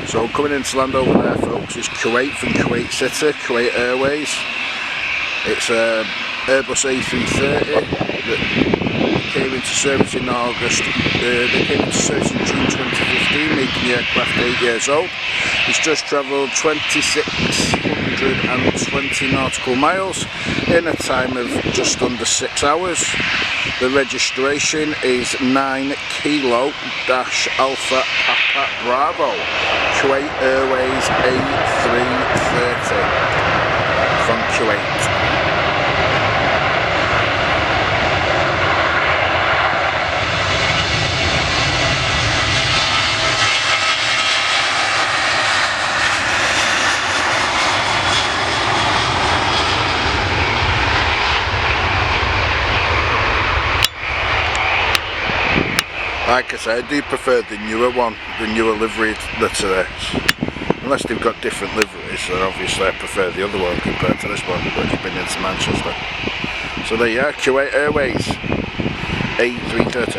So coming in to land over there, folks, is Kuwait from Kuwait City, Kuwait Airways. It's Airbus A330 that came into service in August. They came into service in June 2015, making the aircraft 8 years old. It's just travelled 2,620 nautical miles in a time of just under 6 hours. The registration is 9 Kilo Alpha Papa Bravo, Kuwait Airways A330 from Kuwait. Like I said, I do prefer the newer one, the newer livery that's unless they've got different liveries, then obviously I prefer the other one compared to this one, which has been into Manchester. So there you are, Kuwait Airways A330.